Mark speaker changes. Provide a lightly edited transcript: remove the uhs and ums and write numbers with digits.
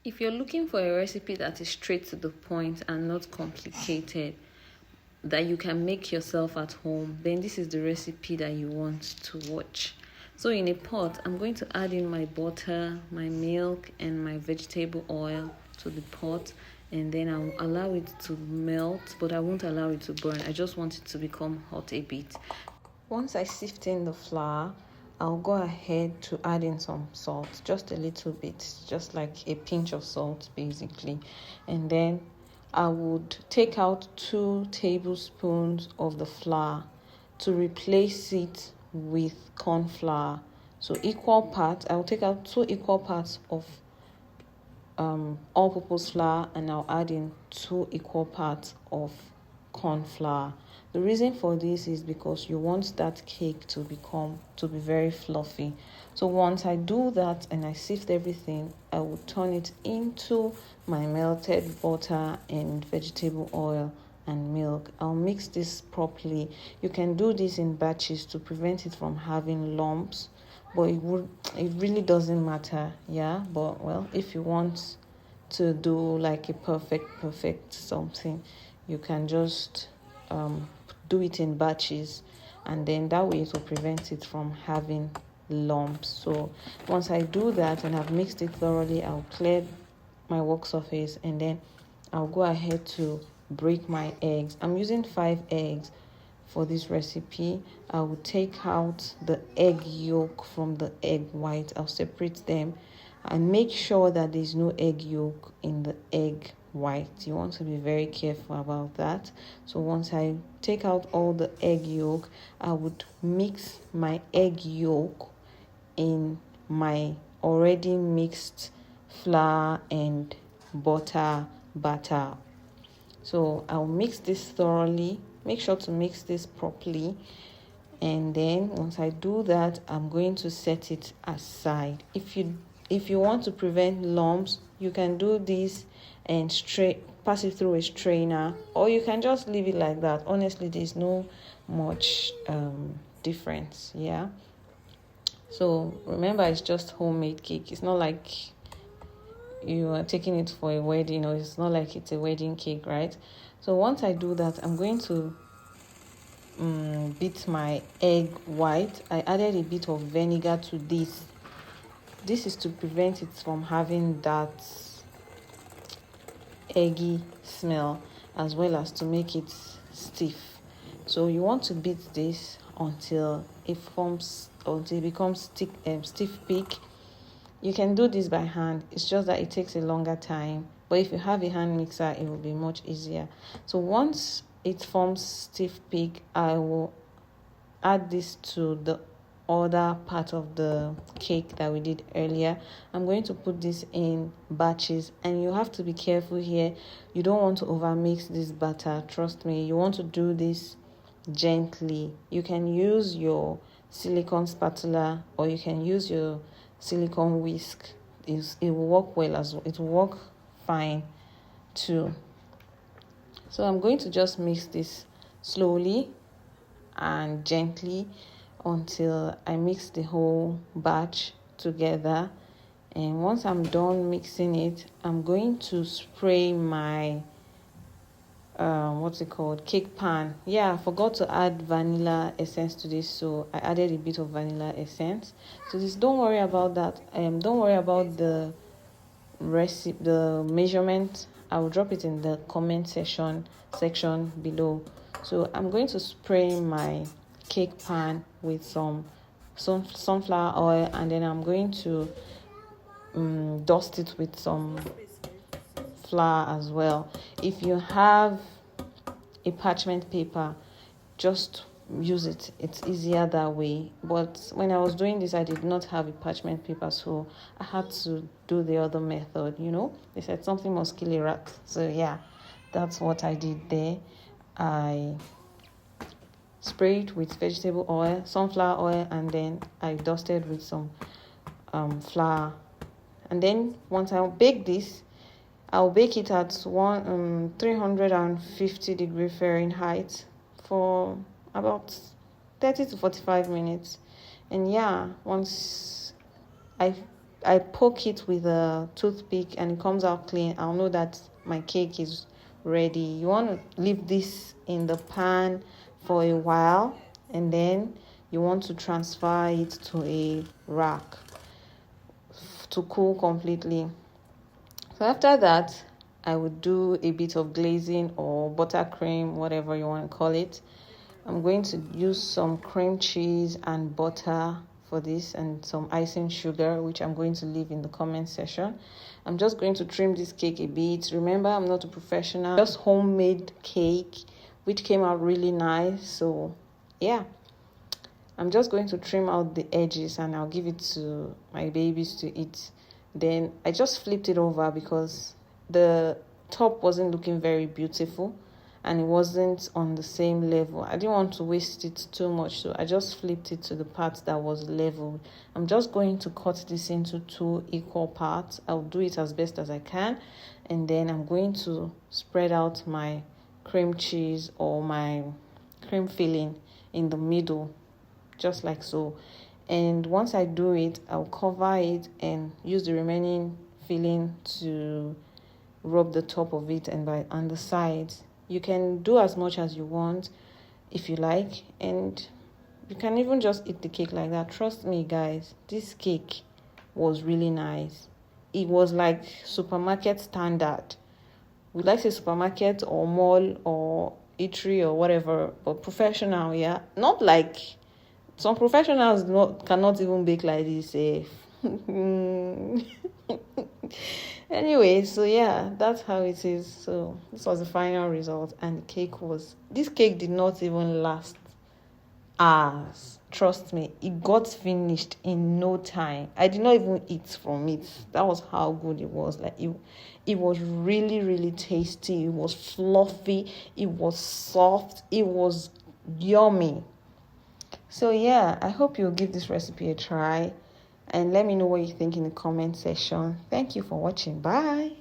Speaker 1: If you're looking for a recipe that is straight to the point and not complicated, that you can make yourself at home, then this is the recipe that you want to watch. So in a pot, I'm going to add in my butter, my milk, and my vegetable oil to the pot, and then I'll allow it to melt, but I won't allow it to burn. I just want it to become hot a bit. Once I sift in the flour, I'll go ahead to add in some salt, just a little bit, just like a pinch of salt basically. And then I would take out 2 tablespoons of the flour to replace it with corn flour. So equal parts, I'll take out 2 equal parts of all-purpose flour, and I'll add in 2 equal parts of corn flour. The reason for this is because you want that cake to be very fluffy. So once I do that and I sift everything, I will turn it into my melted butter and vegetable oil and milk. I'll mix this properly. You can do this in batches to prevent it from having lumps, but it really doesn't matter, yeah. But well, if you want to do like a perfect something, you can just do it in batches, and then that way it will prevent it from having lumps. So once I do that and I've mixed it thoroughly, I'll clear my work surface, and then I'll go ahead to break my eggs. I'm using 5 eggs for this recipe. I will take out the egg yolk from the egg white. I'll separate them and make sure that there's no egg yolk in the egg white. You want to be very careful about that. So once I take out all the egg yolk, I would mix my egg yolk in my already mixed flour and butter batter. So I'll mix this thoroughly. Make sure to mix this properly, and then once I do that, I'm going to set it aside. If you want to prevent lumps, you can do this and pass it through a strainer, or you can just leave it like that. Honestly, there's no much difference, yeah. So remember, it's just homemade cake. It's not like you are taking it for a wedding, or it's not like it's a wedding cake, right? So once I do that, I'm going to beat my egg white. I added a bit of vinegar to this. This is to prevent it from having that eggy smell, as well as to make it stiff. So you want to beat this until it becomes stiff peak. You can do this by hand. It's just that it takes a longer time, but if you have a hand mixer, it will be much easier. So once it forms stiff peak, I will add this to the other part of the cake that we did earlier. I'm going to put this in batches, and you have to be careful here. You don't want to overmix this batter. Trust me, you want to do this gently. You can use your silicone spatula, or you can use your silicone whisk. It will work well as well. It will work fine too. So I'm going to just mix this slowly and gently until I mix the whole batch together. And once I'm done mixing it, I'm going to spray my cake pan. Yeah, I forgot to add vanilla essence to this, so I added a bit of vanilla essence. So don't worry about that. Don't worry about the recipe, the measurement. I will drop it in the comment section below. So I'm going to spray my cake pan with some sunflower oil, and then I'm going to dust it with some flour as well. If you have a parchment paper, just use it. It's easier that way. But when I was doing this, I did not have a parchment paper, so I had to do the other method. They said something must kill a rat. So yeah, that's what I did there. I sprayed with vegetable oil, sunflower oil, and then I dusted with some flour. And then once I bake this, I'll bake it at 350 degrees Fahrenheit for about 30 to 45 minutes. And yeah, once I I poke it with a toothpick and it comes out clean, I'll know that my cake is ready. You want to leave this in the pan for a while, and then you want to transfer it to a rack to cool completely. So after that, I would do a bit of glazing or buttercream, whatever you want to call it. I'm going to use some cream cheese and butter for this, and some icing sugar, which I'm going to leave in the comment section. I'm just going to trim this cake a bit. Remember, I'm not a professional, just homemade cake, which came out really nice. So yeah, I'm just going to trim out the edges and I'll give it to my babies to eat. Then I just flipped it over because the top wasn't looking very beautiful and it wasn't on the same level. I didn't want to waste it too much, so I just flipped it to the part that was level. I'm just going to cut this into 2 equal parts. I'll do it as best as I can, and then I'm going to spread out my cream cheese or my cream filling in the middle, just like so. And once I do it, I'll cover it and use the remaining filling to rub the top of it and on the sides. You can do as much as you want if you like, and you can even just eat the cake like that. Trust me, guys, this cake was really nice. It was like supermarket standard. We like say supermarket or mall or eatery or whatever, but professional, yeah. Not like some professionals cannot even bake like this. Anyway, so yeah, that's how it is. So this was the final result, and this cake did not even last hours. Trust me, it got finished in no time. I did not even eat from it. That was how good it was. Like it was really, really tasty. It was fluffy, it was soft, it was yummy. So yeah, I hope you'll give this recipe a try and let me know what you think in the comment section. Thank you for watching. Bye.